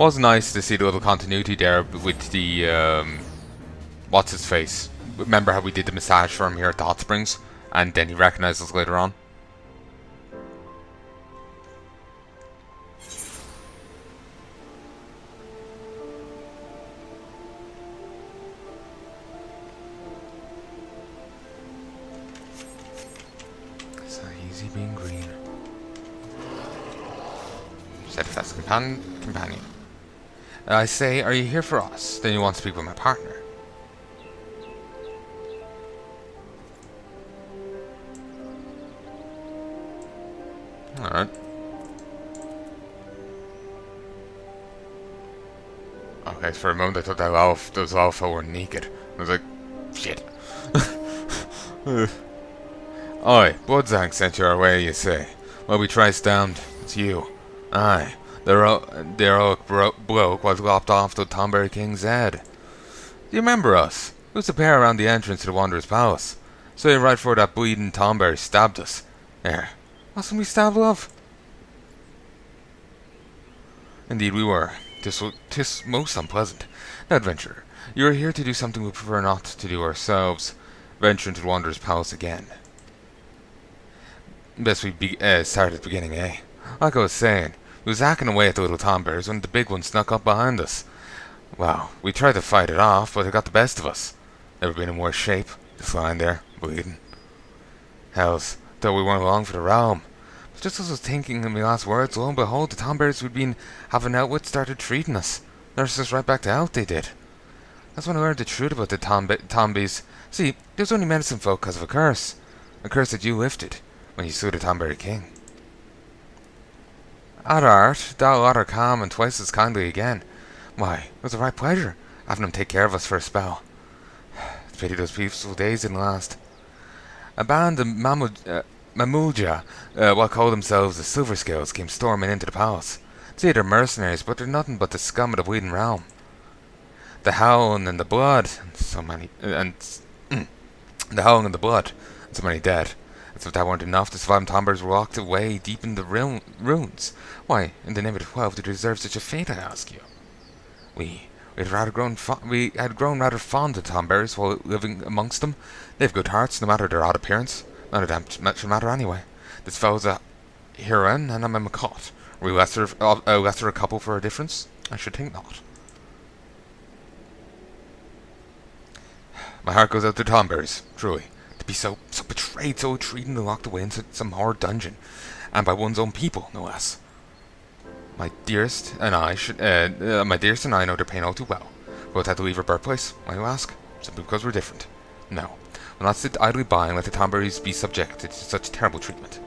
Was nice to see the little continuity there with the what's his face. Remember how we did the massage for him here at the hot springs, and then he recognized us later on. So easy being green. Steadfast companion. I say, are you here for us? Then you want to speak with my partner. Alright. Okay, for a moment I thought those alpha were naked. I was like, shit. Oi, Bloodzang sent you our way, you say. Well, we traced down. It's you. Aye. The heroic bloke was lopped off the Tonberry King's head. Do you remember us? We was a pair around the entrance to the Wanderer's Palace. So you're right for that bleeding Tonberry stabbed us. There. Wasn't we stabbed, love? Indeed we were. 'Tis most unpleasant. Now, adventurer, you are here to do something we prefer not to do ourselves. Venture into the Wanderer's Palace again. Best we start at the beginning, eh? Like I was saying, we was hacking away at the little Tonberries when the big one snuck up behind us. Well, we tried to fight it off, but it got the best of us. Never been in worse shape, just lying there, bleeding. Hells, thought we weren't long for the realm. But just as I was thinking in my last words, lo and behold, the Tonberries we'd been having out with started treating us. Nursed us right back to health, they did. That's when I learned the truth about the Tombies. See, they was only medicine folk because of a curse. A curse that you lifted when you slew the Tonberry King. At art, thou art calm and twice as kindly again. Why, it was a right pleasure having him take care of us for a spell. It's a pity those peaceful days didn't last. A band of Mamulja, what call themselves the Silver Scales, came storming into the palace. See, they're mercenaries, but they're nothing but the scum of the bleeding realm. The howling and the blood, and so many, the howling and the blood, and so many dead. As if that weren't enough, the surviving Tonberries were locked away deep in the ruins. Why, in the name of the 12, did you deserve such a fate, I ask you? We had grown rather fond of Tonberries while living amongst them. They have good hearts, no matter their odd appearance. None of them much matter anyway. This fellow's a Huron, and I'm a Macot. Are we lesser a couple for a difference? I should think not. My heart goes out to Tonberries, truly. To be so betrayed, so treated and locked away in some horrid dungeon, and by one's own people, no less. My dearest and I know their pain all too well. Both had to leave our birthplace. Why, you ask? Simply because we're different. No, we'll not sit idly by and let the Tonberries be subjected to such terrible treatment.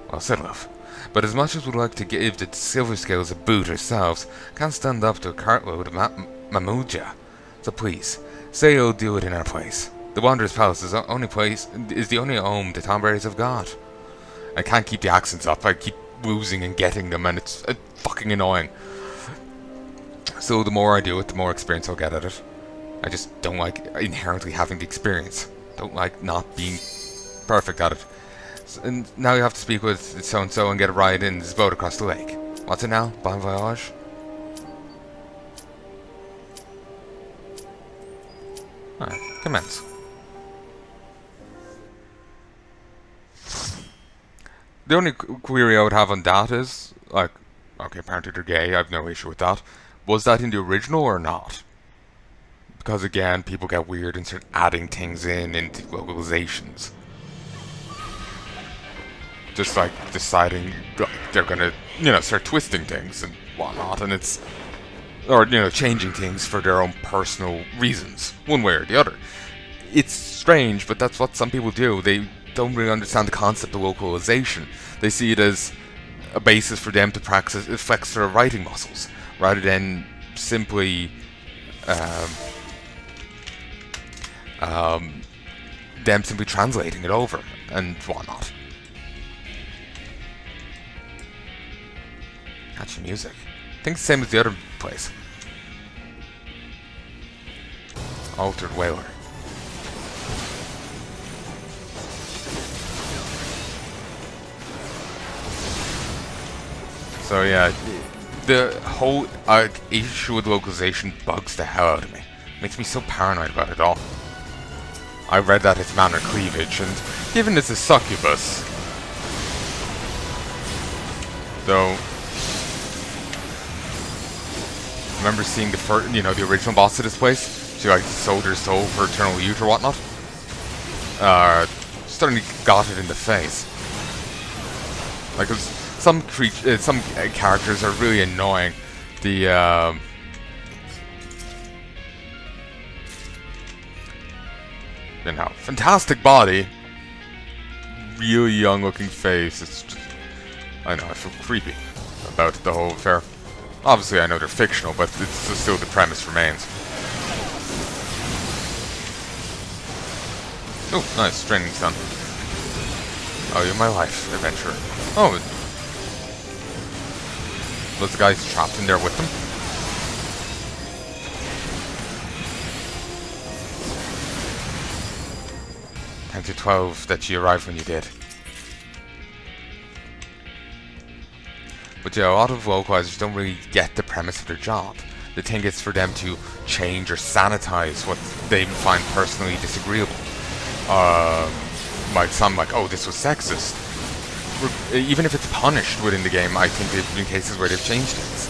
Well said, love. But as much as we'd like to give the Silver Scales a boot ourselves, can't stand up to a cartload of Mamulja. So please, say you'll do it in our place. The Wanderer's Palace is the only home the Tonberries have got. I can't keep the accents up. I keep losing and getting them, and it's fucking annoying. So the more I do it, the more experience I'll get at it. I just don't like inherently having the experience. Don't like not being perfect at it. So, and now you have to speak with so-and-so and get a ride in this boat across the lake. What's it now? Bon voyage? Alright, commence. The only query I would have on that is, like, okay, apparently they're gay, I have no issue with that. Was that in the original or not? Because again, people get weird and start adding things into localizations. Just like deciding they're gonna, start twisting things and whatnot, and it's, or, changing things for their own personal reasons, one way or the other. It's strange, but that's what some people do. They don't really understand the concept of localization. They see it as a basis for them to flex their writing muscles, rather than simply them simply translating it over and whatnot. Catchy music. I think it's the same as the other place. Altered Whaler. So yeah, The whole issue with localization bugs the hell out of me. Makes me so paranoid about it all. I read that it's Manor cleavage, and given it's a succubus, though, remember seeing the first, the original boss of this place? She like sold her soul for eternal youth or whatnot. Suddenly got it in the face. Like some characters are really annoying. The fantastic body, really young-looking face. It's just, I know, I feel creepy about the whole affair. Obviously, I know they're fictional, but it's still the premise remains. Oh, nice, training's done. Oh, you're my life, adventurer. Oh, was the guys trapped in there with them? 10 to 12 that you arrived when you did. But yeah, a lot of localizers don't really get the premise of their job. The thing is for them to change or sanitize what they find personally disagreeable. Might sound like, oh, this was sexist. Even if it's punished within the game, I think there have been cases where they've changed things.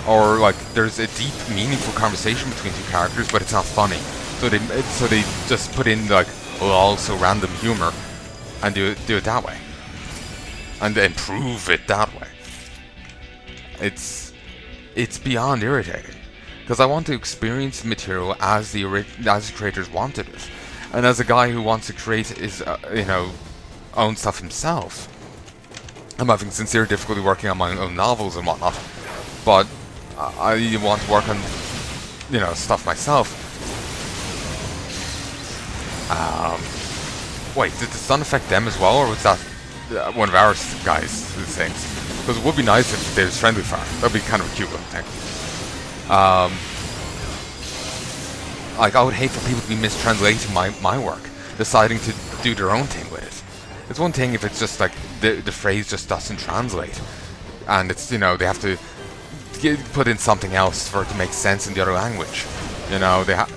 Or like, there's a deep, meaningful conversation between two characters, but it's not funny. So they just put in like, also random humor, and do it that way, and improve it that way. It's beyond irritating, because I want to experience the material as the creators wanted it, and as a guy who wants to create his own stuff himself. I'm having sincere difficulty working on my own novels and whatnot, but I want to work on stuff myself. Wait, did the sun affect them as well, or was that one of our guys' things? Because it would be nice if there was friendly fire. That'd be kind of a cute little thing. Like, I would hate for people to be mistranslating my work, deciding to do their own thing with it. It's one thing if it's just like the phrase just doesn't translate, and it's they have to put in something else for it to make sense in the other language. They have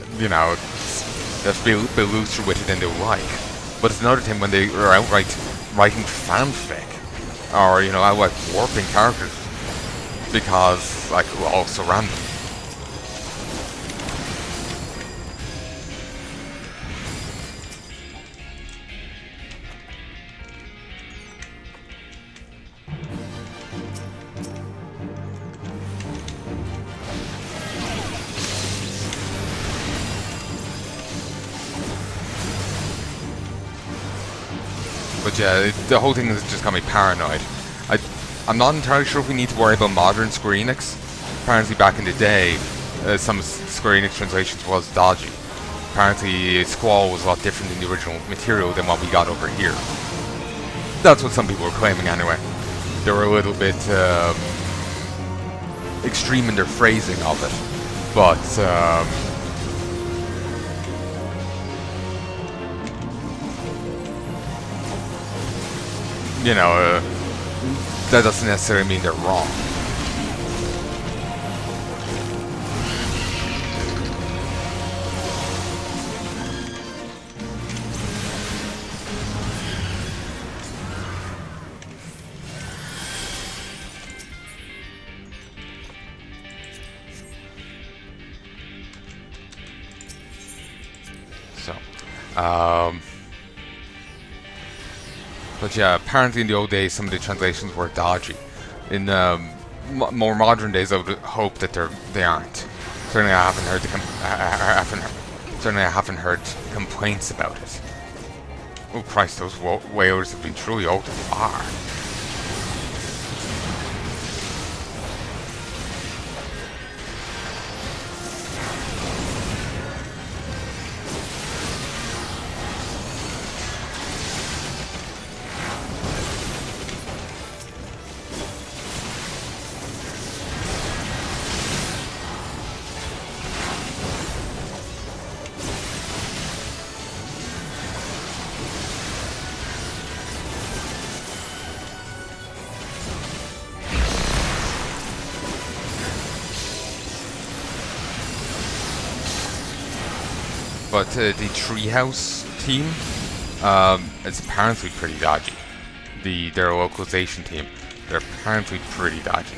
to be a bit looser with it than they like. But it's another thing when they are outright writing fanfic, or outright warping characters because also random. But yeah, the whole thing has just got me paranoid. I'm not entirely sure if we need to worry about modern Square Enix. Apparently back in the day, some Square Enix translations was dodgy. Apparently Squall was a lot different in the original material than what we got over here. That's what some people were claiming anyway. They were a little bit extreme in their phrasing of it. But that doesn't necessarily mean they're wrong. So, but yeah, apparently in the old days some of the translations were dodgy. In more modern days, I would hope that they aren't. Certainly, I haven't heard complaints about it. Oh Christ, those whalers have been truly altered far. But the treehouse team is apparently pretty dodgy. Their localization team, they're apparently pretty dodgy.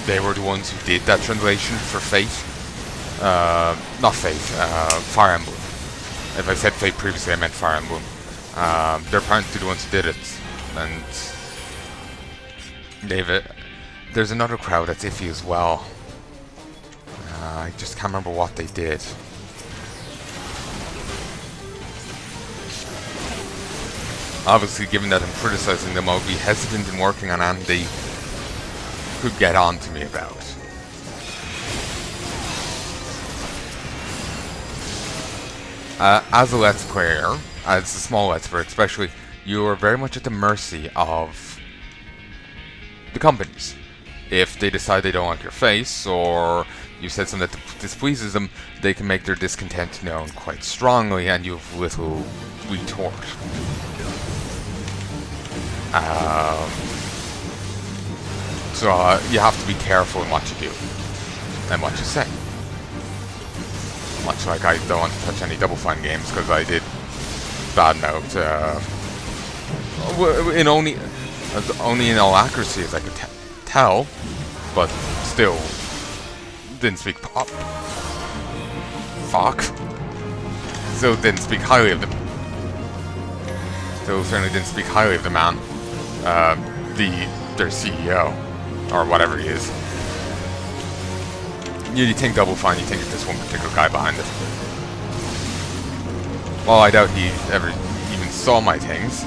They were the ones who did that translation for Fate. Not Fate, Fire Emblem. If I said Fate previously, I meant Fire Emblem. They're apparently the ones who did it. And there's another crowd that's iffy as well. I just can't remember what they did. Obviously, given that I'm criticizing them, I'll be hesitant in working on anything they could get on to me about. As a Let's Player, as a small Let's Player especially, you are very much at the mercy of the companies. If they decide they don't like your face, or you said something that displeases them, they can make their discontent known quite strongly, and you have little retort. So you have to be careful in what you do and what you say. Much like I don't want to touch any Double Fine games because I did badmouth in only in all accuracy as I could tell, but still didn't speak pop. Fuck. Still didn't speak highly of them. Still certainly didn't speak highly of the man. Their CEO, or whatever he is. You think Double Fine, you think it's this one particular guy behind it. Well, I doubt he ever even saw my things.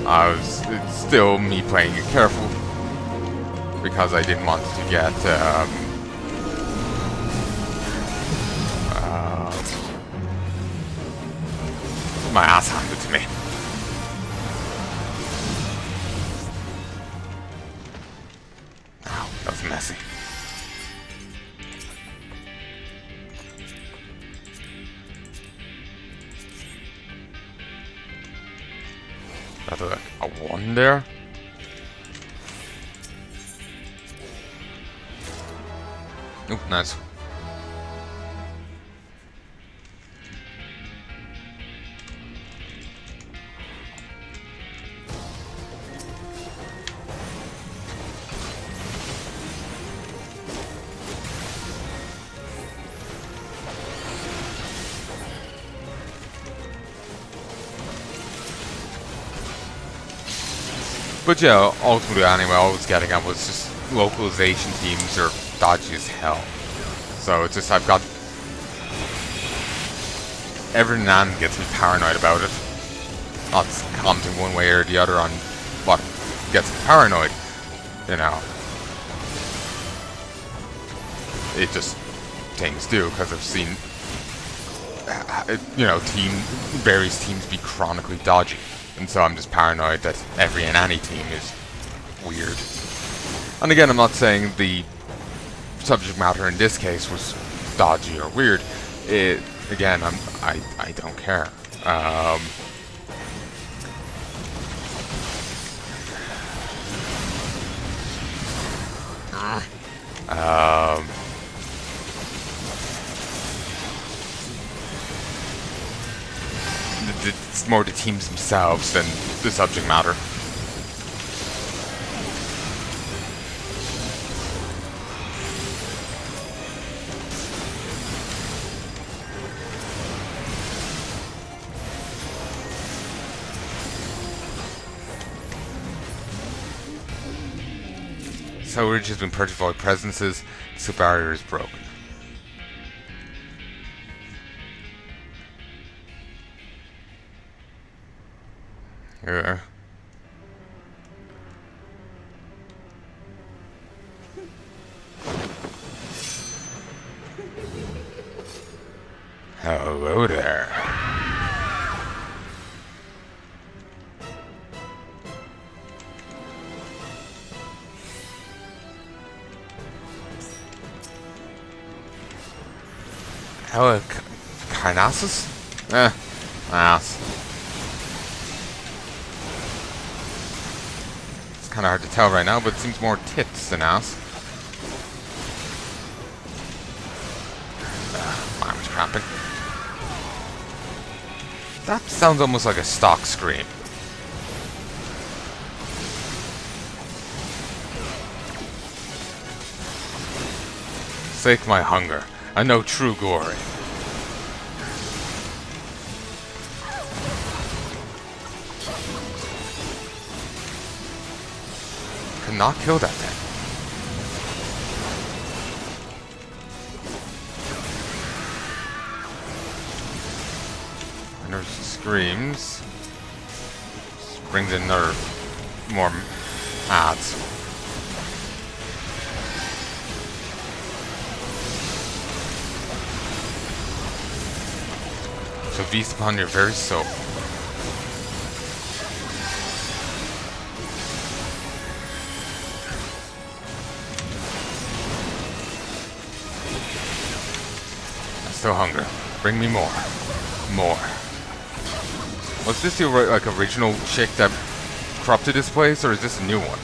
It's still me playing it careful, because I didn't want to get my ass handed to me. Ow, that was messy. That's a 1 there. Oh, nice. But yeah, ultimately anyway, all I was getting at was just localization teams are dodgy as hell. So it's just, I've got... every now and then gets me paranoid about it. Not commenting one way or the other on what gets me paranoid, you know. It just, things do, because I've seen, you know, various teams be chronically dodgy. And so I'm just paranoid that every and any team is weird. And again, I'm not saying the subject matter in this case was dodgy or weird. Again, I don't care. It's more the teams themselves than the subject matter. So Ridge has been purchased by presences, so barrier is broken. Yeah. Hello there. Hello, Carnassus? Ass. It's kind of hard to tell right now, but it seems more tits than ass. That sounds almost like a stock scream. Sake my hunger. I know true glory. Cannot kill that thing. And there's screams. Brings in another more ads. So feast upon your very soul. I still hunger. Bring me more. More. Was this the like original chick that corrupted this place, or is this a new one?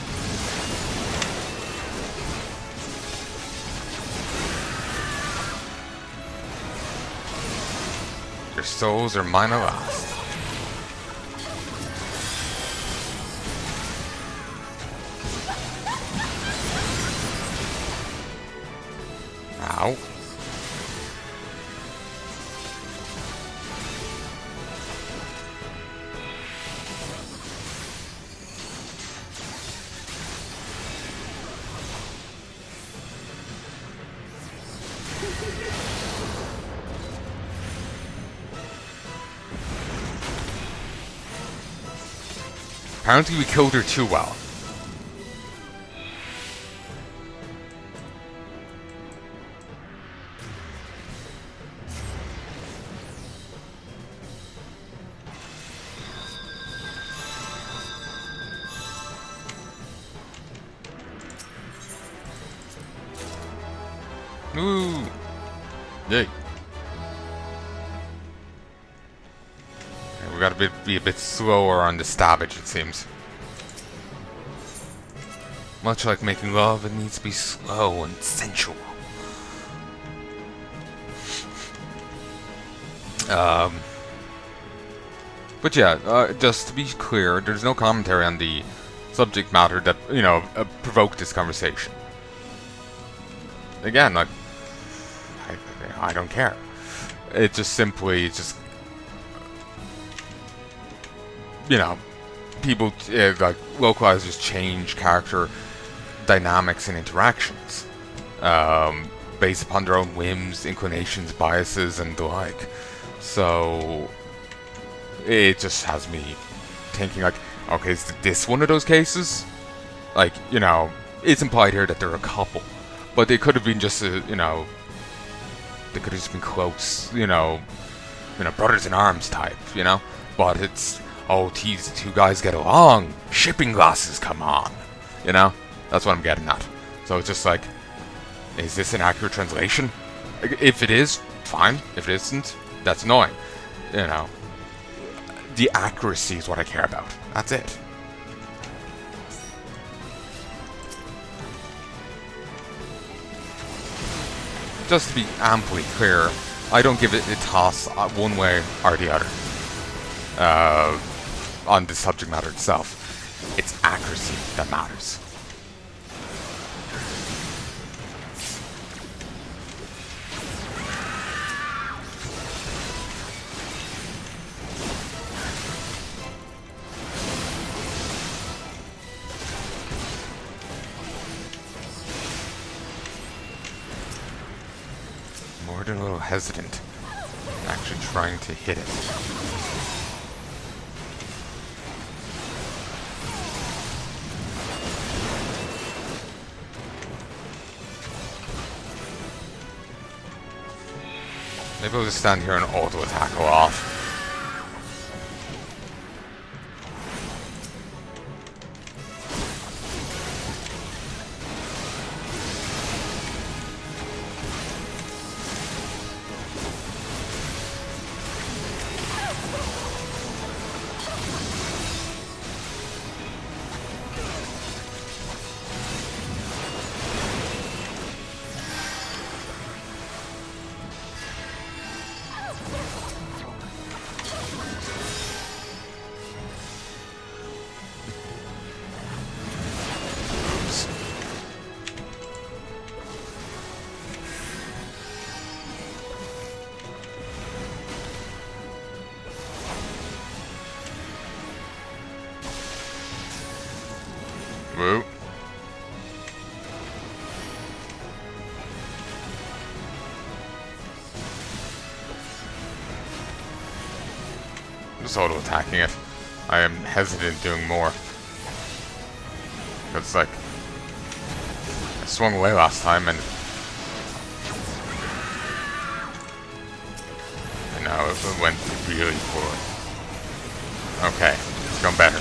Your souls are mine at last. Ow. Apparently we killed her too well. Ooh. Yay. We gotta be a bit slower on the stabbage, it seems. Much like making love, it needs to be slow and sensual. But yeah, just to be clear, there's no commentary on the subject matter that, you know, provoked this conversation. Again, like, I don't care. It just simply, just, you know, people, like, localizers change character dynamics and interactions based upon their own whims, inclinations, biases, and the like. So it just has me thinking, like, okay, is this one of those cases? Like, you know, it's implied here that they're a couple, but they could have been just you know, they could have just been close, you know, brothers in arms type, you know. But it's, oh, these two guys get along, shipping glasses come on, you know. That's what I'm getting at. So it's just like, is this an accurate translation? If it is, fine. If it isn't, that's annoying. You know, the accuracy is what I care about. That's it. Just to be amply clear, I don't give it a toss one way or the other on the subject matter itself. It's accuracy that matters. A little hesitant, actually trying to hit it. Maybe I'll just stand here and auto attack her off. Woo. Just auto-attacking it. I am hesitant doing more. It's like... I swung away last time and... now it went really poorly. Okay, it's gone better.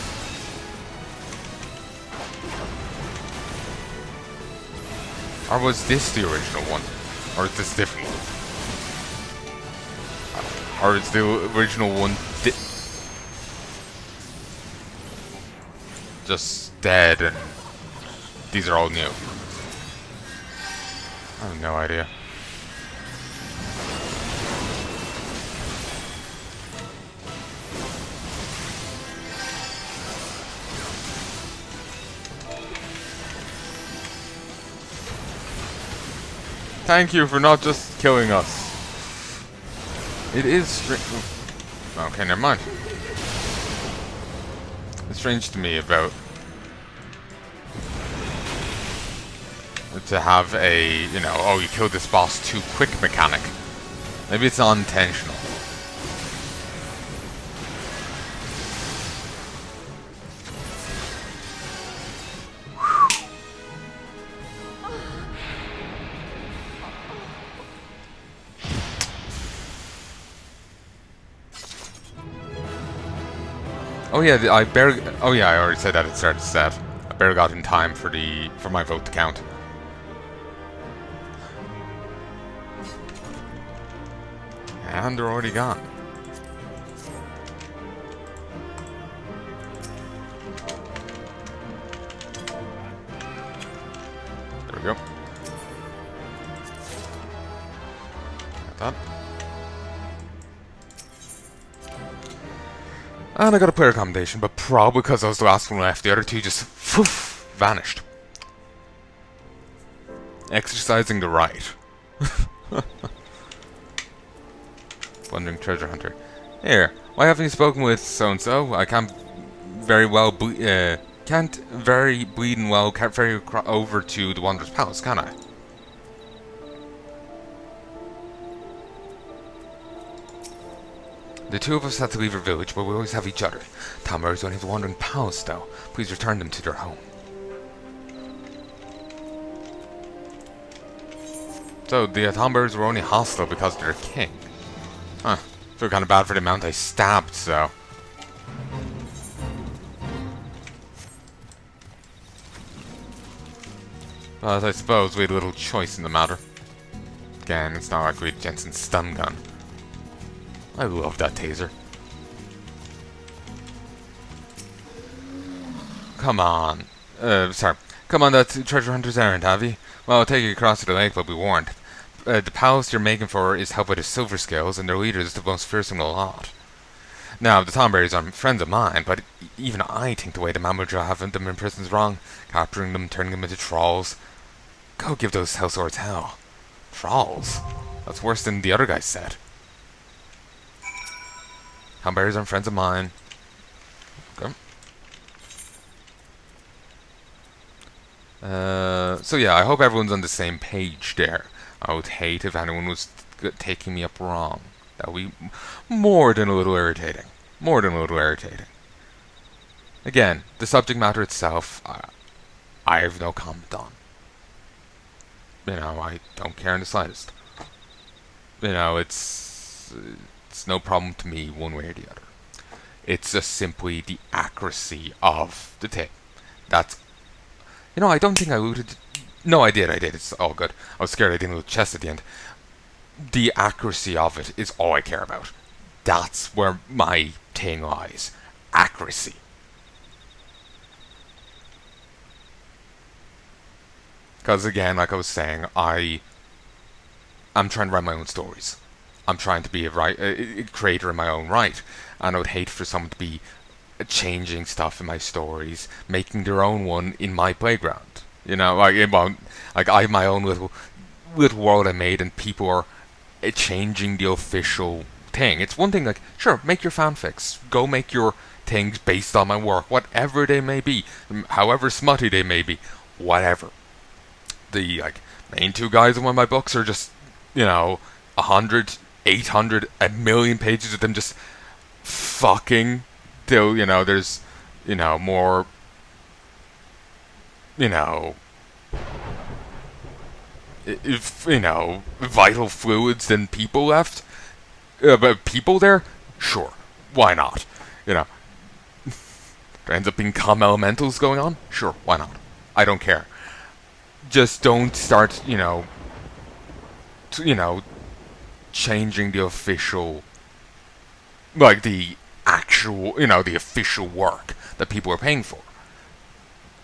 Or was this the original one? Or is this different? Or is the original one just dead and these are all new? I have no idea. Thank you for not just killing us. It is strange. Okay, never mind. It's strange to me about to have a, you know, oh, you killed this boss too quick mechanic. Maybe it's unintentional. Oh yeah, I barely. Oh yeah, I already said that at the start of the set. I barely got in time for my vote to count. And they're already gone. There we go. Got that. And I got a player accommodation, but probably because I was the last one left, the other two just vanished. Exercising the right. Wandering treasure hunter. Here, why haven't you spoken with so-and-so? I can't very bleeding well ferry over to the Wanderer's Palace, can I? The two of us had to leave our village, but we always have each other. Talmbergs don't have the Wandering Palace, though. Please return them to their home. So, the Talmbergs were only hostile because of their king. Huh. Feel kind of bad for the amount I stabbed, so... But I suppose we had little choice in the matter. Again, it's not like we had Jensen's stun gun. I love that taser. Come on. Sorry. Come on that treasure hunter's errand, have you? Well, I'll take you across to the lake, but be warned. The palace you're making for is held by the Silver Scales, and their leader is the most fearsome of the lot. Now, the Tomberries are friends of mine, but even I think the way the Mammoth have them in prison's wrong. Capturing them, turning them into trolls. Go give those hellswords hell. Trolls? That's worse than the other guy said. Tomberries are friends of mine. Okay. So yeah, I hope everyone's on the same page there. I would hate if anyone was taking me up wrong. That would be more than a little irritating. More than a little irritating. Again, the subject matter itself, I have no comment on. You know, I don't care in the slightest. You know, it's no problem to me one way or the other. It's just simply the accuracy of the tape. That's... You know, I don't think I looted... No, I did. It's all good. I was scared I didn't loot chest at the end. The accuracy of it is all I care about. That's where my thing lies. Accuracy. Because again, like I was saying, I'm trying to write my own stories. I'm trying to be a creator in my own right. And I would hate for someone to be changing stuff in my stories, making their own one in my playground. You know, like I have my own little world I made, and people are changing the official thing. It's one thing, like, sure, make your fanfics, go make your things based on my work, whatever they may be, however smutty they may be, whatever. The main two guys in one of my books are just, 100, 800, a million pages of them just fucking till, there's, more, vital fluids than people left. But people there? Sure. Why not? There ends up being calm elementals going on? Sure, why not? I don't care. Just don't start, changing the official, the actual, the official work that people are paying for.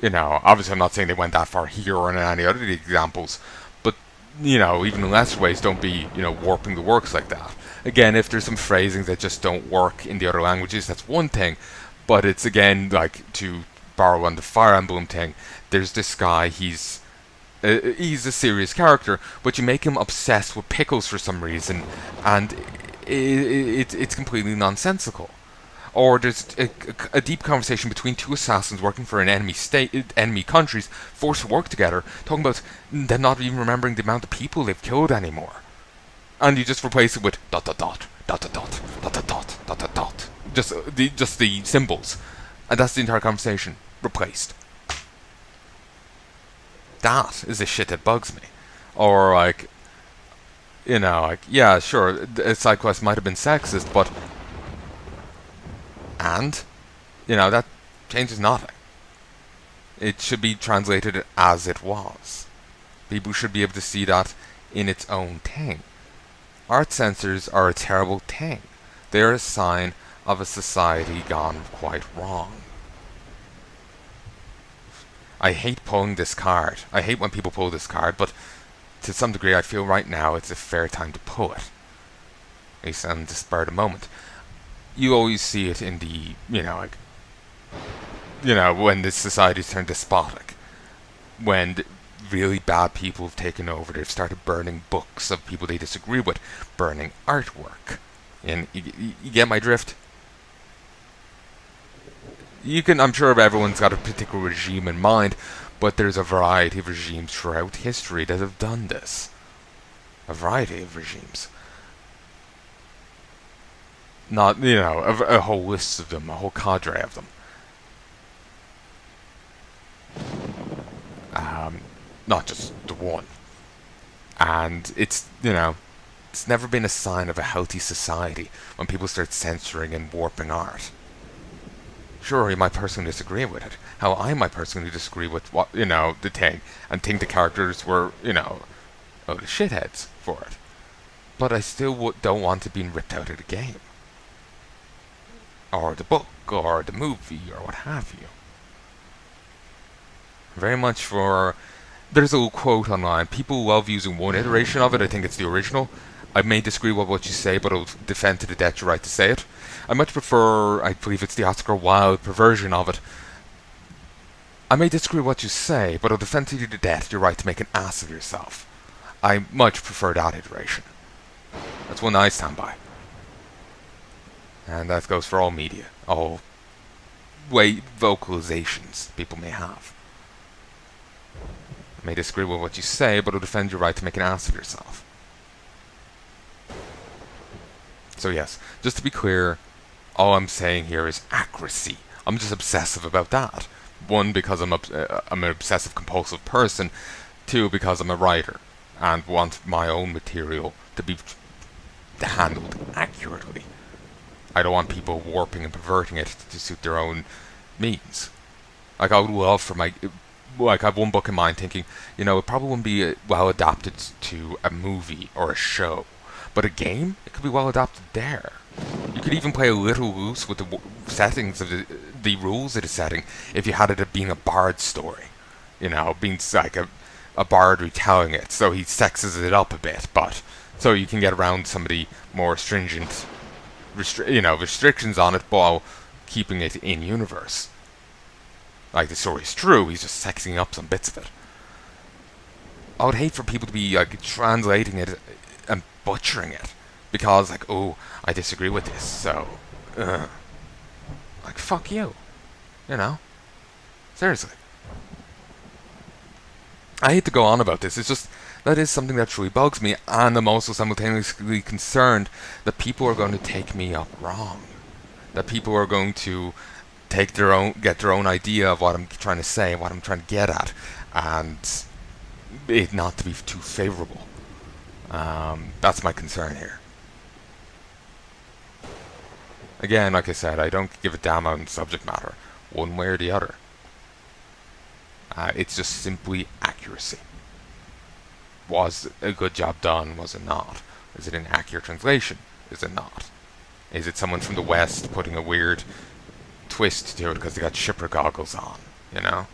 Obviously I'm not saying they went that far here or in any other examples, but, even in lesser ways, don't be, warping the works like that. Again, if there's some phrasings that just don't work in the other languages, that's one thing, but it's, again, to borrow on the Fire Emblem thing, there's this guy, he's a serious character, but you make him obsessed with pickles for some reason, and it's completely nonsensical. Or there's a deep conversation between two assassins working for an enemy countries, forced to work together, talking about them not even remembering the amount of people they've killed anymore. And you just replace it with ... Just the symbols. And that's the entire conversation. Replaced. That is the shit that bugs me. Or yeah, sure, a side quest might have been sexist, but that changes nothing. It should be translated as it was. People should be able to see that in its own thing. Art censors are a terrible thing. They are a sign of a society gone quite wrong. I hate pulling this card. I hate when people pull this card, but to some degree I feel right now it's a fair time to pull it. At least on the spur of the moment. You always see it in the, when the society's turned despotic. When really bad people have taken over, they've started burning books of people they disagree with, burning artwork. And you get my drift? I'm sure everyone's got a particular regime in mind, but there's a variety of regimes throughout history that have done this. A variety of regimes. Not, a whole list of them, a whole cadre of them. Not just the one. And it's never been a sign of a healthy society when people start censoring and warping art. Sure, you might personally disagree with it. How I might personally disagree with what, the thing, and think the characters were, the shitheads for it. But I still don't want it being ripped out of the game. Or the book, or the movie, or what have you. Very much for... There's a little quote online. People love using one iteration of it. I think it's the original. I may disagree with what you say, but I'll defend to the death your right to say it. I much prefer, I believe it's the Oscar Wilde perversion of it. I may disagree with what you say, but I'll defend to the death your right to make an ass of yourself. I much prefer that iteration. That's one I stand by. And that goes for all media, all vocalizations people may have. I may disagree with what you say, but I'll defend your right to make an ass of yourself. So yes, just to be clear, all I'm saying here is accuracy. I'm just obsessive about that. One, because I'm an obsessive compulsive person. Two, because I'm a writer and want my own material to be handled accurately. I don't want people warping and perverting it to suit their own means. I would love for my... I have one book in mind thinking, it probably wouldn't be well adapted to a movie or a show. But a game, it could be well adapted there. You could even play a little loose with the settings of the rules of the setting if you had it being a bard story. Being like a bard retelling it, so he sexes it up a bit, but so you can get around some of the more stringent restrictions on it while keeping it in universe. Like, the story's true, he's just sexing up some bits of it. I would hate for people to be translating it and butchering it because, oh, I disagree with this, so I Like, fuck you. You know? Seriously. I hate to go on about this, it's just, that is something that truly bugs me, and I'm also simultaneously concerned that people are going to take me up wrong. That people are going to get their own idea of what I'm trying to say, what I'm trying to get at, and it not to be too favourable. That's my concern here. Again, like I said, I don't give a damn on subject matter, one way or the other. It's just simply accuracy. Was a good job done? Was it not? Is it an accurate translation? Is it not? Is it someone from the West putting a weird twist to it because they got shipper goggles on? You know?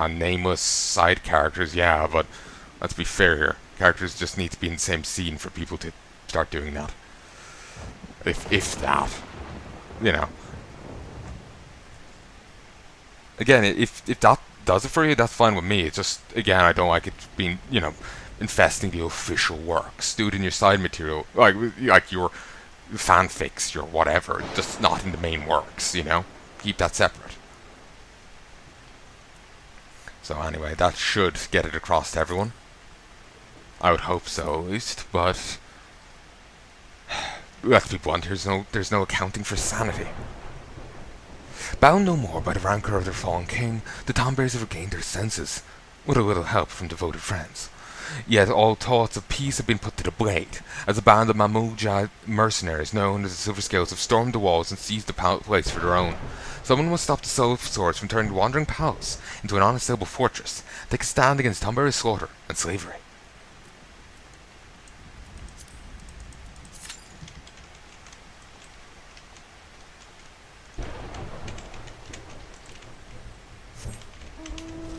Nameless side characters, yeah, but let's be fair here. Characters just need to be in the same scene for people to start doing that. If that. You know. Again, if that does it for you, that's fine with me. It's just, again, I don't like it being, you know, infesting the official works. Do it in your side material, like your fanfics, your whatever, just not in the main works, you know? Keep that separate. So anyway, that should get it across to everyone. I would hope so, at least, but let's be blunt, there's no accounting for sanity. Bound no more by the rancour of their fallen king, the Tombears have regained their senses, with a little help from devoted friends. Yet all thoughts of peace have been put to the blade, as a band of Mamuja mercenaries known as the Silver Scales have stormed the walls and seized the place for their own. Someone must stop the Soul Swords from turning the wandering palace into an unassailable fortress, take a stand against Tombear's slaughter and slavery.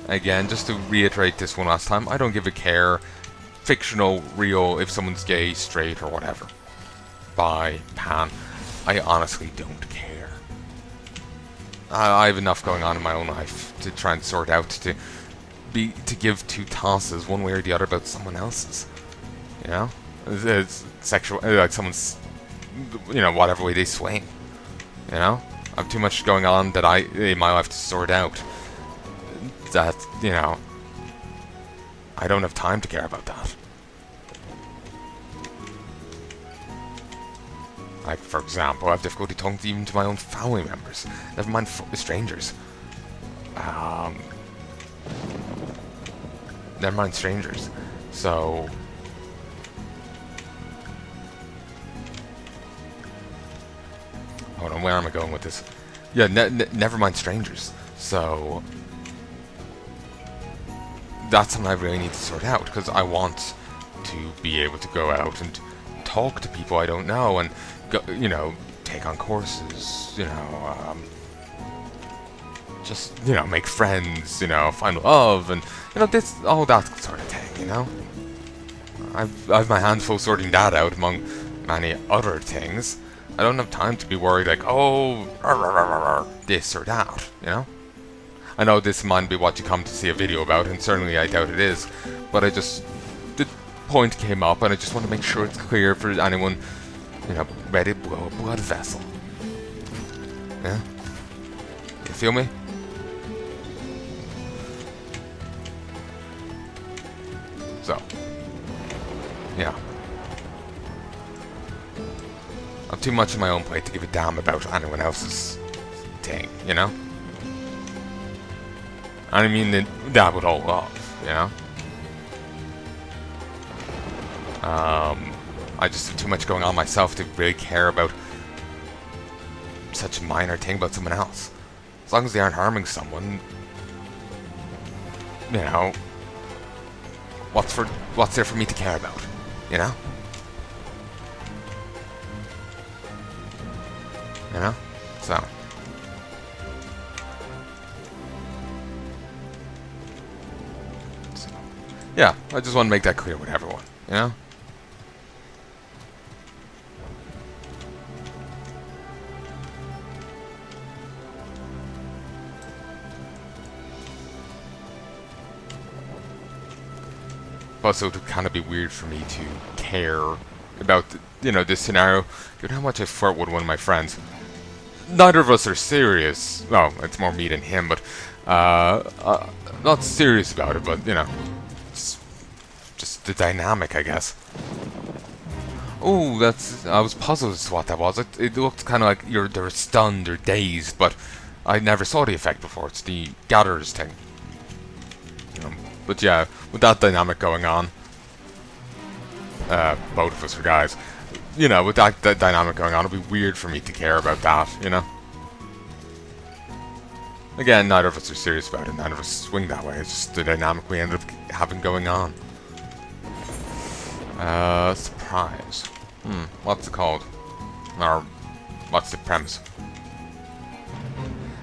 Again, just to reiterate this one last time, I don't give a care, fictional, real, if someone's gay, straight, or whatever. Bi, pan, I honestly don't care. I have enough going on in my own life to try and sort out, to give two tosses one way or the other about someone else's. You know? It's sexual, like someone's, you know, whatever way they swing. You know? I have too much going on that in my life to sort out. That, you know, I don't have time to care about that. Like, for example, I have difficulty talking even to my own family members, never mind strangers. Never mind strangers. So, hold on, where am I going with this? Yeah, never mind strangers. So, that's something I really need to sort out, because I want to be able to go out and talk to people I don't know, and go, you know, take on courses, you know, just, you know, make friends, you know, find love, and, you know, all that sort of thing, you know. I have my hands full sorting that out among many other things. I don't have time to be worried like, oh, this or that, you know. I know this might be what you come to see a video about, and certainly I doubt it is, but the point came up, and I just want to make sure it's clear for anyone, you know, ready to blow a blood vessel. Yeah? You feel me? So, yeah. I'm too much on my own plate to give a damn about anyone else's thing, you know? I mean that with all love, you know? I just have too much going on myself to really care about such a minor thing about someone else. As long as they aren't harming someone, you know, what's there for me to care about, you know? You know? So. Yeah, I just want to make that clear with everyone, you know? Also, it would kind of be weird for me to care about, you know, this scenario, given how much I flirt with one of my friends. neither of us are serious. Well, it's more me than him, but not serious about it. But you know, it's just the dynamic, I guess. Oh, that's. I was puzzled as to what that was. It looked kind of like they were stunned or dazed, but I never saw the effect before. It's the gatherers thing. But yeah, with that dynamic going on, both of us are guys. You know, with that dynamic going on, it'd be weird for me to care about that. You know. Again, neither of us are serious about it. Neither of us swing that way. It's just the dynamic we ended up having going on. Surprise. What's it called? Or, what's the premise?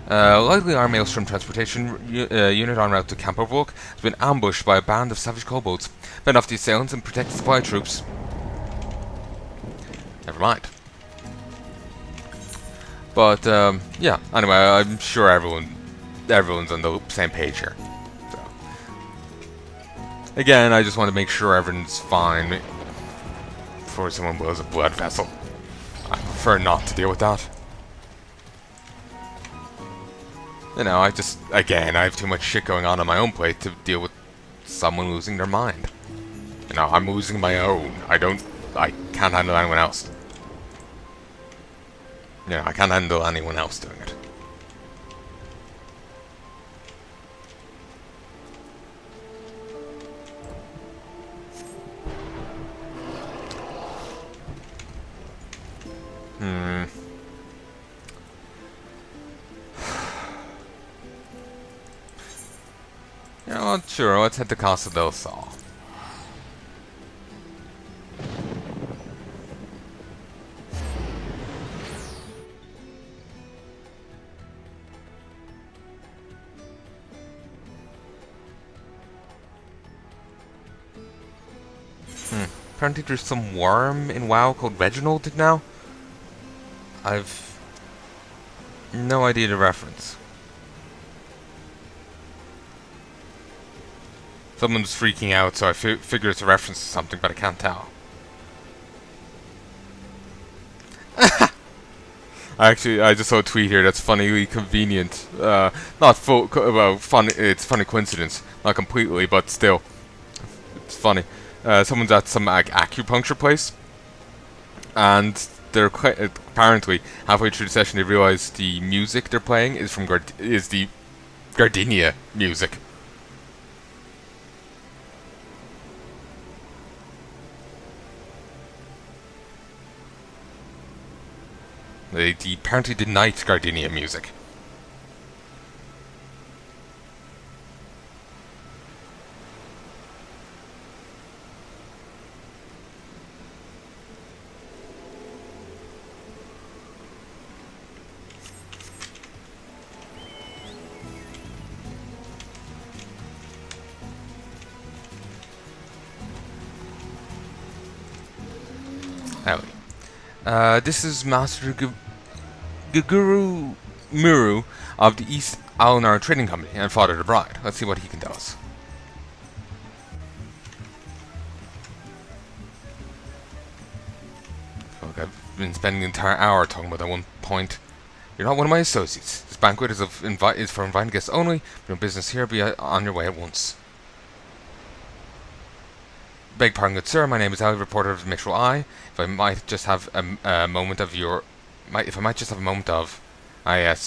Likely our maelstrom transportation unit en route to Camp Overlook has been ambushed by a band of savage kobolds. Fend off the assailants and protect the supply troops. Never mind. But, yeah, anyway, I'm sure everyone's on the same page here. So. Again, I just want to make sure everyone's fine before someone blows a blood vessel. I prefer not to deal with that. You know, again, I have too much shit going on my own plate to deal with someone losing their mind. You know, I'm losing my own. I can't handle anyone else. You know, I can't handle anyone else doing it. You know what, sure, let's head to Casa del Sol. Apparently there's some worm in WoW called Reginald now. I've no idea the reference. Someone's freaking out, so I figure it's a reference to something, but I can't tell. Actually, I just saw a tweet here that's funnily convenient. Not full, well, fun. It's funny coincidence, not completely, but still, it's funny. Someone's at some acupuncture place, and they're apparently halfway through the session they realize the music they're playing is from the Gardenia music. Apparently the night Gardenia music. This is Master Guguru Muru of the East Alnar Trading Company and Father the Bride. Let's see what he can tell us. Look, I've been spending the entire hour talking about that one point. You're not one of my associates. This banquet is for invited guests only. No business here. Be on your way at once. Beg pardon, good sir. My name is Ali, reporter of the Mitchell Eye. If I might just have a moment of yes,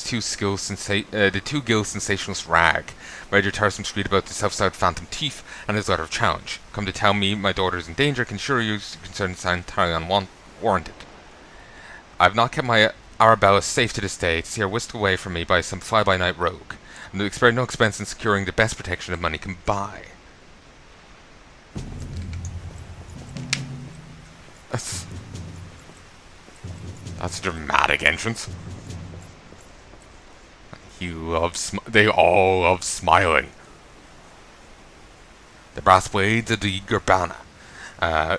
the two guild sensationalist Rag, read your tiresome screed about the self-styled Phantom Thief and his letter of challenge. Come to tell me my daughter is in danger. Can assure you concerns are entirely unwarranted. I have not kept my Arabella safe to this day. To see her whisked away from me by some fly-by-night rogue, and to spare no expense in securing the best protection that money can buy. That's a dramatic entrance. They all love smiling. The brass blades of the Gerbera, an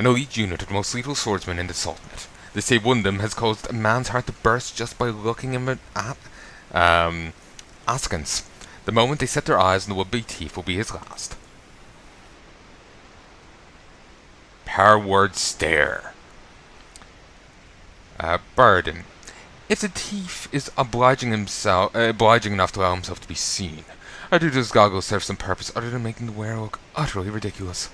elite unit of the most lethal swordsmen in the Sultanate. They say one of them has caused a man's heart to burst just by looking him at askance. The moment they set their eyes on the would-be thief will be his last. Power word stare. Burden. If the thief is obliging enough to allow himself to be seen, or do those goggles serve some purpose other than making the wearer look utterly ridiculous?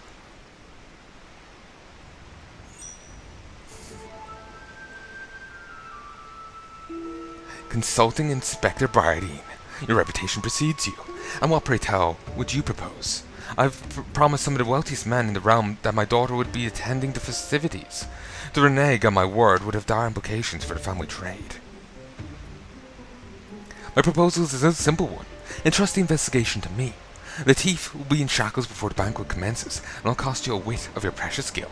Consulting Inspector Bardine. Your reputation precedes you. And what, pray tell, would you propose? I've promised some of the wealthiest men in the realm that my daughter would be attending the festivities. To renege on my word would have dire implications for the family trade. My proposal is a simple one. Entrust the investigation to me. The thief will be in shackles before the banquet commences, and I'll cost you a whit of your precious skill.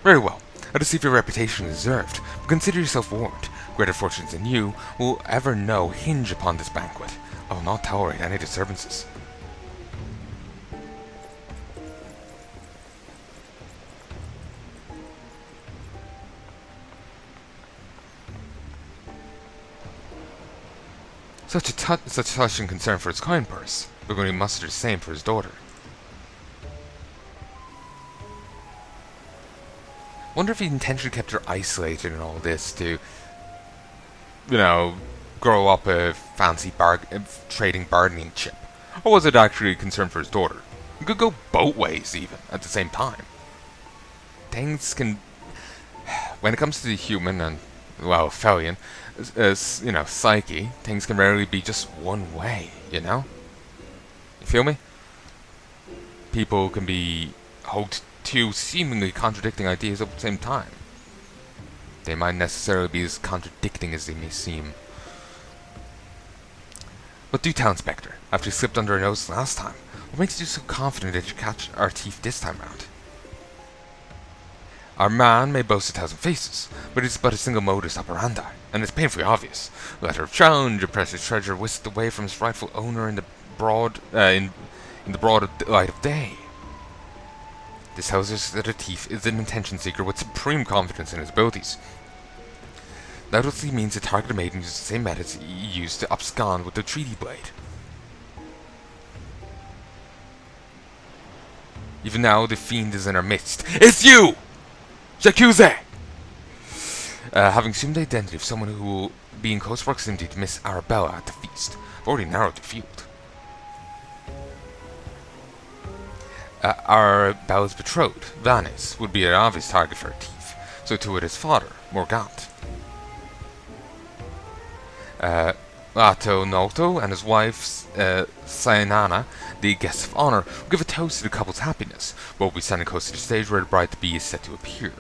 Very well. I'll just see if your reputation is deserved, but consider yourself warned. Greater fortunes than you will ever know hinge upon this banquet. I will not tolerate any disturbances. Such touching concern for his kind purse, but going to muster the same for his daughter. Wonder if he intentionally kept her isolated in all this to, grow up a fancy trading bargaining chip. Or was it actually a concern for his daughter? It could go both ways, even, at the same time. Things can... When it comes to the human and, well, Felian, psyche, things can rarely be just one way, you know? You feel me? People can hold two seemingly contradicting ideas at the same time. They might necessarily be as contradicting as they may seem. But do tell, Inspector, after you slipped under our nose last time, what makes you so confident that you catch our thief this time round? Our man may boast 1,000 faces, but it is but a single modus operandi, and it's painfully obvious. Letter of challenge, a precious treasure whisked away from its rightful owner in the broad light of day. This tells us that a thief is an intention seeker with supreme confidence in his abilities. That obviously means the targeted maiden uses the same methods he used to abscond with the treaty blade. Even now, the fiend is in our midst. It's you! J'accuse! Having assumed the identity of someone who will be in close proximity to Miss Arabella at the feast, I've already narrowed the field. Arabella's betrothed, Vanis, would be an obvious target for a thief, so too would his father, Morgant. Nald'thal and his wife, Cyanana, the guests of honor, will give a toast to the couple's happiness, but will be standing close to the stage where the bride-to-be is set to appear.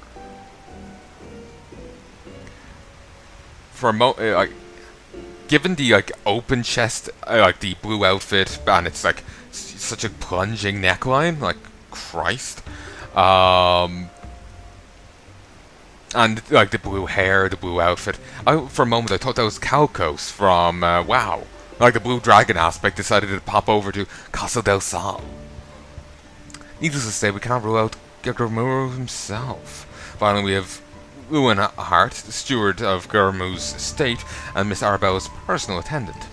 For a given the open chest, the blue outfit, and it's such a plunging neckline, Christ, and the blue hair, the blue outfit. For a moment I thought that was Calcos from WoW. The blue dragon aspect decided to pop over to Casa del Sal. Needless to say, we cannot rule out Germuro himself. Finally, we have Ewan Hart, the steward of Germu's estate, and Miss Arabella's personal attendant.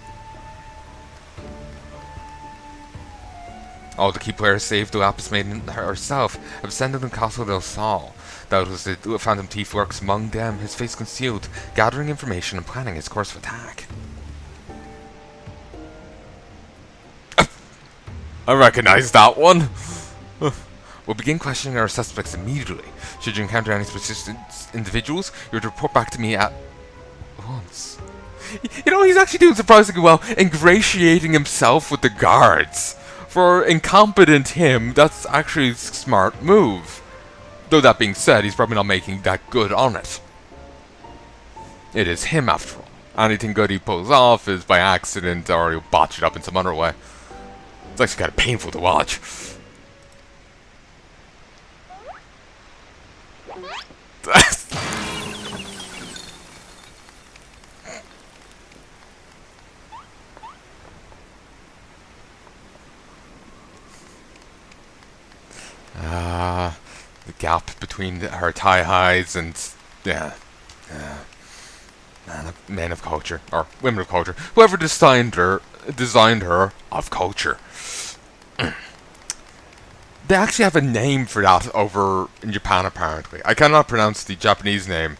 All the key players save the Lapis Maiden herself have ascended in Casa del Sal. Doubtless the Phantom Thief lurks among them, his face concealed, gathering information and planning his course of attack. I recognize that one! We'll begin questioning our suspects immediately. Should you encounter any suspicious individuals, you're to report back to me at once. He's actually doing surprisingly well, ingratiating himself with the guards. For incompetent him, that's actually a smart move. Though that being said, he's probably not making that good on it. It is him, after all. Anything good he pulls off is by accident, or he'll botch it up in some other way. It's actually kind of painful to watch. The gap between her tie highs and men of culture, or women of culture, whoever designed her of culture. They actually have a name for that over in Japan, apparently. I cannot pronounce the Japanese name.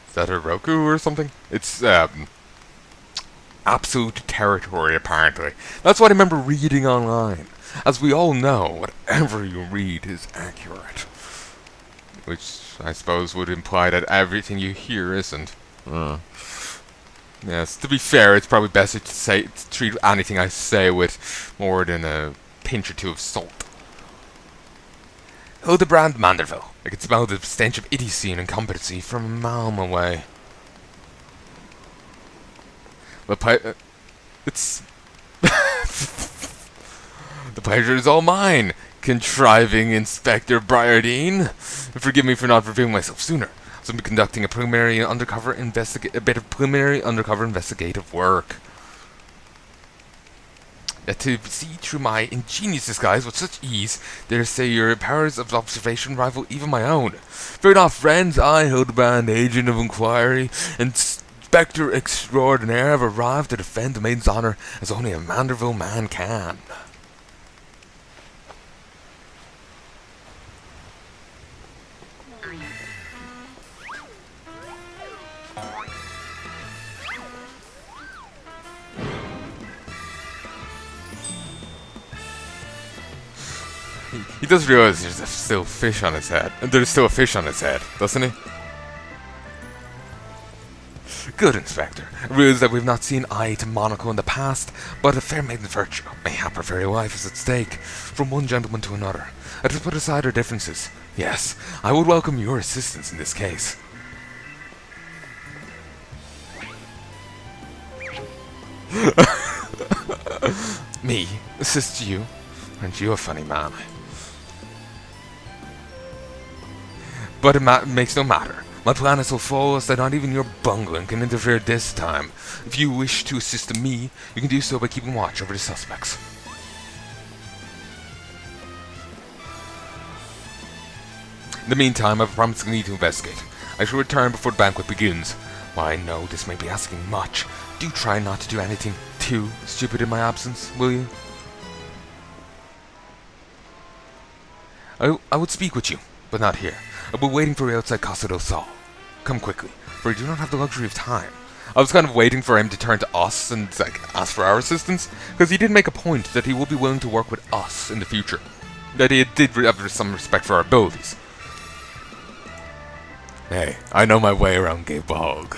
Is that a Roku or something? It's absolute territory, apparently. That's what I remember reading online. As we all know, whatever you read is accurate. Which I suppose would imply that everything you hear isn't. Yes, to be fair, it's probably best to treat anything I say with more than a pinch or two of salt. Ul'dah Manderville. I could smell the stench of idiocy and incompetency from a mile away. It's... The pleasure is all mine, contriving Inspector Briardine. Forgive me for not revealing myself sooner. So I'm conducting a bit of preliminary undercover investigative work. To see through my ingenious disguise with such ease, dare say your powers of observation rival even my own. Fear not, friends, I, Hildebrand, agent of inquiry, Inspector extraordinaire, have arrived to defend the maiden's honor as only a Manderville man can. He does realize there's still fish on his head. There's still a fish on his head, doesn't he? Good, Inspector. I realize that we've not seen eye to Monaco in the past, but a fair maiden's virtue, mayhap her very life, is at stake, from one gentleman to another. Let us put aside our differences. Yes, I would welcome your assistance in this case. Me? Assist you? Aren't you a funny man? But it makes no matter. My plan is so flawless that not even your bungling can interfere this time. If you wish to assist me, you can do so by keeping watch over the suspects. In the meantime, I've promised to need to investigate. I shall return before the banquet begins. While I know this may be asking much, do try not to do anything too stupid in my absence, will you? I would speak with you, but not here. I'll be waiting for you outside Casa del Sol. Come quickly, for we do not have the luxury of time. I was kind of waiting for him to turn to us and ask for our assistance, because he did make a point that he would be willing to work with us in the future. That he did have some respect for our abilities. Hey, I know my way around Gay Bog.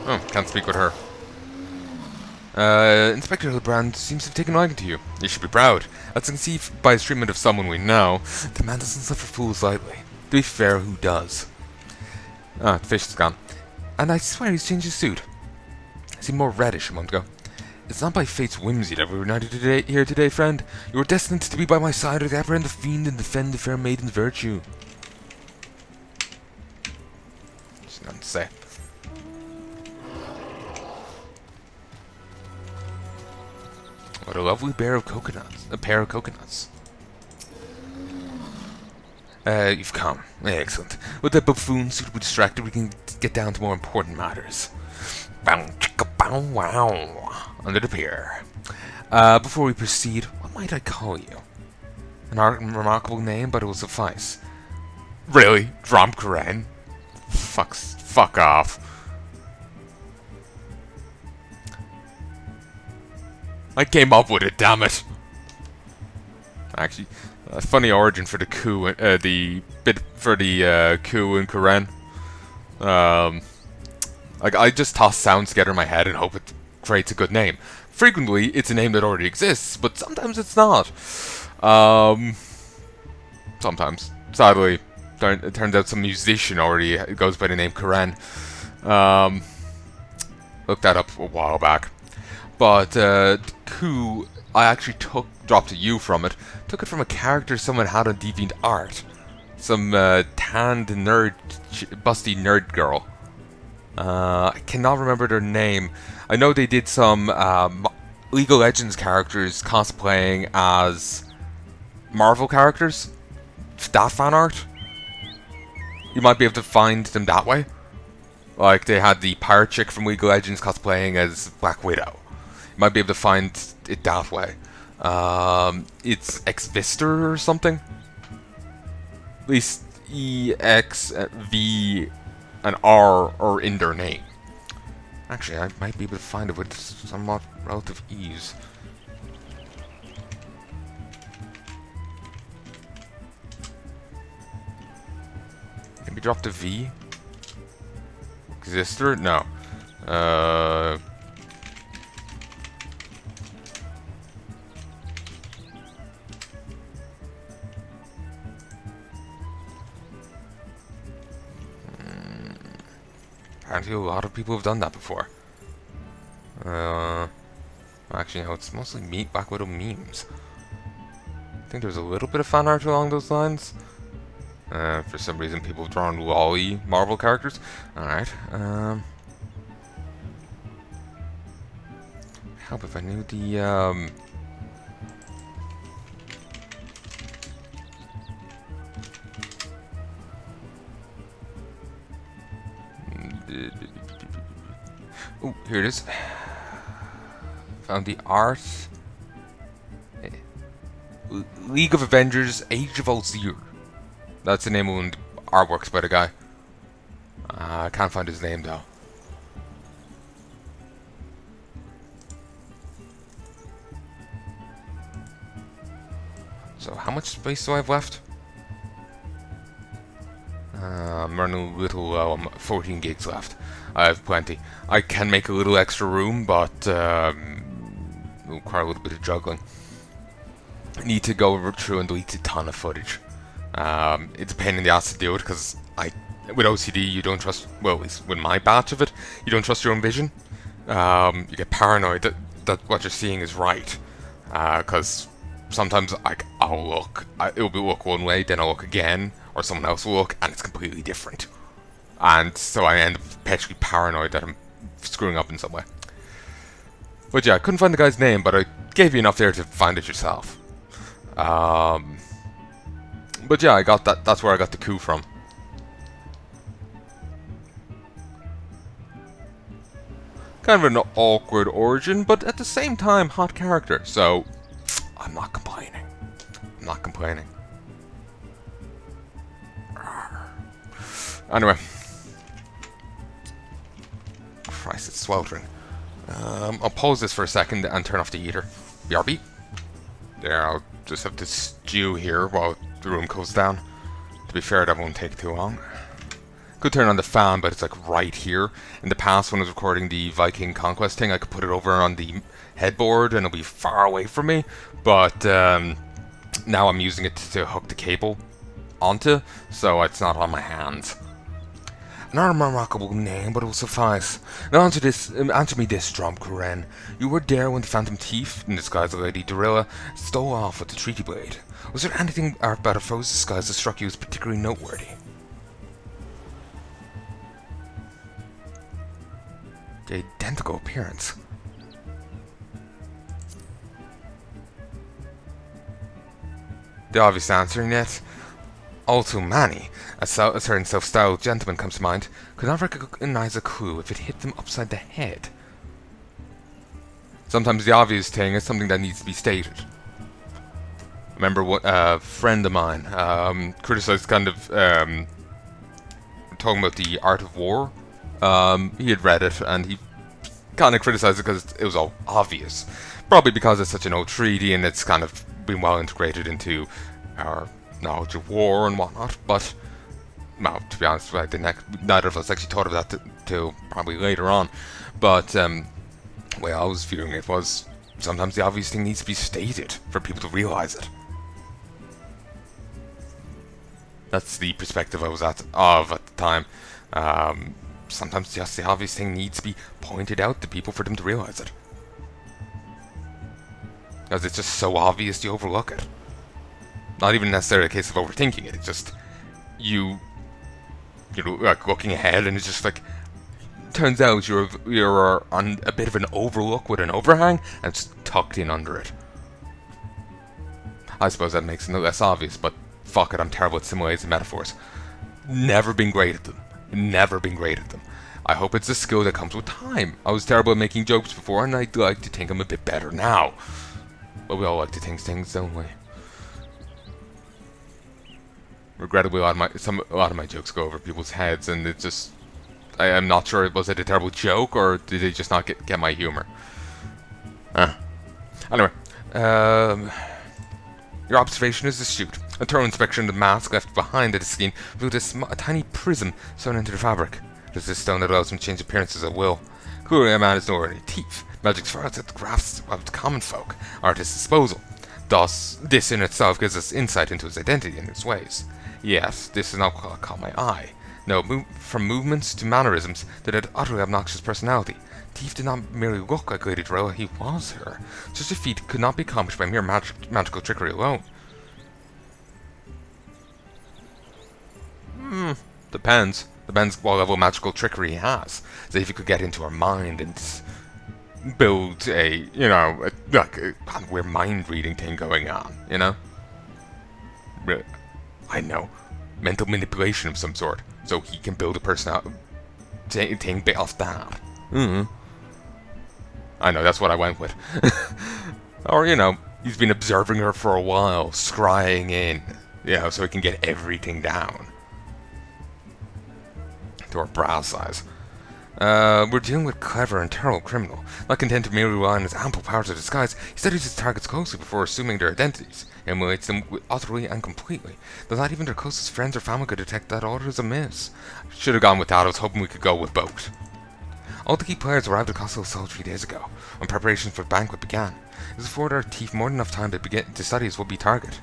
Oh, can't speak with her. Inspector Hildebrand seems to have taken a liking to you. You should be proud. As you can see by his treatment of someone we know, the man doesn't suffer fools lightly. To be fair, who does? Ah, the fish is gone. And I swear he's changed his suit. He seemed more reddish a moment ago. It's not by fate's whimsy that we're united here today, friend. You are destined to be by my side to apprehend the fiend and defend the fair maiden's virtue. Just nothing to say. What a lovely pair of coconuts. You've come. Excellent. With that buffoon suitably distracted, we can get down to more important matters. Bow, chicka, bow, wow. Under the pier. Before we proceed, what might I call you? An remarkable name, but it will suffice. Really? Dromkaren? Fuck off. I came up with it, damn it. Actually, a funny origin for the coup, coup in Karen. I just toss sounds together in my head and hope it creates a good name. Frequently, it's a name that already exists, but sometimes it's not. Sometimes, sadly, it turns out some musician already goes by the name Karen. Looked that up a while back. But coup, I actually dropped a U from it. Took it from a character someone had on DeviantArt. Some tanned busty nerd girl. I cannot remember their name. I know they did some League of Legends characters cosplaying as Marvel characters that fan art, you might be able to find them that way. Like, they had the pirate chick from League of Legends cosplaying as Black Widow. You might be able to find it that way. It's XIV or something. At least E, X, V, and R are in their name. Actually, I might be able to find it with somewhat relative ease. Maybe drop the V. Exister? No. Apparently a lot of people have done that before. Actually, no, it's mostly Black Widow memes. I think there's a little bit of fan art along those lines. For some reason, people have drawn lolly Marvel characters. Alright. Help if I knew the, oh, here it is. Found the art. League of Avengers, Age of Ul'dah. That's the name of one of the artworks by the guy. I can't find his name though. So how much space do I have left? I'm running a little low. I'm 14 gigs left. I have plenty. I can make a little extra room, but it'll require a little bit of juggling. I need to go through and delete a ton of footage. It's a pain in the ass to do it because with OCD you don't trust, well, at least with my batch of it, you don't trust your own vision. You get paranoid that what you're seeing is right. Because sometimes I'll look, it'll look one way, then I'll look again, or someone else will look, and it's completely different. And so I end up perpetually paranoid that I'm screwing up in some way. But yeah, I couldn't find the guy's name, but I gave you enough there to find it yourself. But yeah, I got that. That's where I got the coup from. Kind of an awkward origin, but at the same time, hot character. So I'm not complaining. I'm not complaining. Anyway, Christ, it's sweltering. I'll pause this for a second and turn off the heater. BRB. There, I'll just have to stew here while the room cools down. To be fair, that won't take too long. Could turn on the fan, but it's like right here. In the past, when I was recording the Viking Conquest thing, I could put it over on the headboard and it'll be far away from me. But now I'm using it to hook the cable onto, so it's not on my hands. Not a remarkable name, but it will suffice. Now answer me this, Dromkuren. You were there when the Phantom Thief, in disguise as Lady Dorilla, stole off with the Treaty Blade. Was there anything about a foe's disguise that struck you as particularly noteworthy? The identical appearance. The obvious answer, and yet all too many. A certain self-styled gentleman comes to mind. Could not recognize a clue if it hit them upside the head. Sometimes the obvious thing is something that needs to be stated. Remember what a friend of mine criticized kind of talking about the Art of War. He had read it and he kind of criticized it because it was all obvious. Probably because it's such an old treaty and it's kind of been well integrated into our knowledge of war and whatnot, but well, to be honest, neither of us actually thought of that till probably later on. But way I was viewing it was sometimes the obvious thing needs to be stated for people to realize it. That's the perspective I was at the time. Sometimes just the obvious thing needs to be pointed out to people for them to realize it. Because it's just so obvious you overlook it. Not even necessarily a case of overthinking it, it's just you're like looking ahead and it's just like turns out you're on a bit of an overlook with an overhang and it's tucked in under it. I suppose that makes it no less obvious, but fuck it, I'm terrible at similes and metaphors. Never been great at them. Never been great at them. I hope it's a skill that comes with time. I was terrible at making jokes before, and I'd like to think I'm a bit better now. But we all like to think things, don't we? Regrettably, a lot of my jokes go over people's heads, and it just... I'm not sure, was it a terrible joke, or did they just not get my humor? Anyway, your observation is astute. A thorough inspection of the mask left behind the skin revealed a tiny prism sewn into the fabric. It is this stone that allows him to change appearances at will. Clearly, a man is no ordinary thief. Magic's far outside the grasp of common folk are at his disposal. Thus, this in itself gives us insight into his identity and his ways. Yes, this is not what caught my eye. No, from movements to mannerisms that had utterly obnoxious personality. Thief did not merely look like Lady Dorilla, he was her. Such a feat could not be accomplished by mere magical trickery alone. Depends. Depends what level of magical trickery he has. So if you could get into her mind and build a, weird mind-reading thing going on, you know? I know. Mental manipulation of some sort. So he can build a personality thing off that. I know, that's what I went with. Or, he's been observing her for a while, scrying in, so he can get everything down. To her brow size. We're dealing with a clever and terrible criminal. Not content to merely rely on his ample powers of disguise, he studies his targets closely before assuming their identities, and emulates them utterly and completely. Though not even their closest friends or family could detect that order is amiss. Should have gone with that, I was hoping we could go with both. All the key players arrived at Castle Sol 3 days ago, when preparations for the banquet began. This afforded our thief more than enough time to study his would-be target.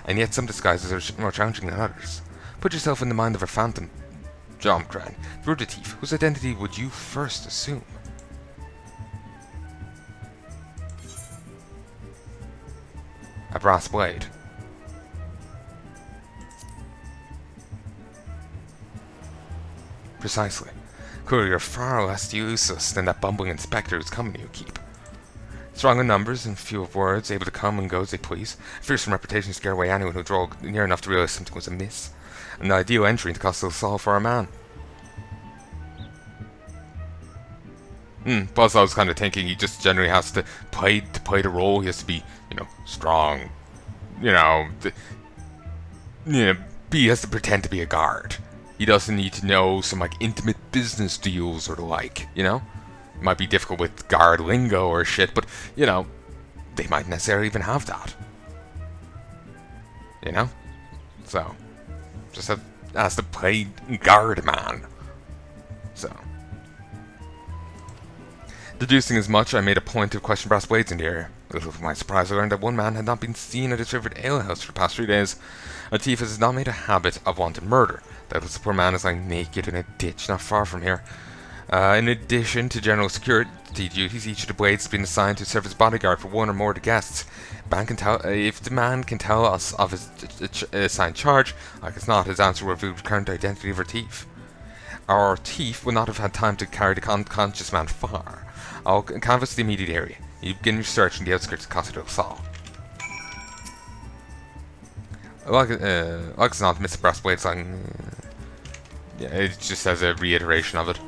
And yet some disguises are more challenging than others. Put yourself in the mind of a phantom, John Cran. If you were the thief, whose identity would you first assume? A brass blade. Precisely. Clearly you're far less useless than that bumbling inspector whose company you keep. Strong in numbers and few of words, able to come and go as they please, a fearsome reputation scare away anyone who drew near enough to realize something was amiss. An ideal entry into Castle Sol for a man. Plus I was kind of thinking he just generally has to play the role. He has to be, strong. He has to pretend to be a guard. He doesn't need to know some intimate business deals or the like. It might be difficult with guard lingo or shit, but they might necessarily even have that. So just has to play guard man. So, deducing as much, I made a point to question brass blades in the area. A little to my surprise, I learned that one man had not been seen at his favorite alehouse for the past 3 days. A thief has not made a habit of wanton murder. Doubtless the poor man is lying naked in a ditch not far from here. In addition to general security duties, each of the blades has been assigned to serve as bodyguard for one or more of the guests. If the man can tell us of his assigned charge, like it's not, his answer will reveal the current identity of our thief. Our thief will not have had time to carry the unconscious man far. I'll canvass the immediate area. You begin your search in the outskirts of Castle Sol. Like it's not Mr. Brass Blades, yeah, it just has a reiteration of it.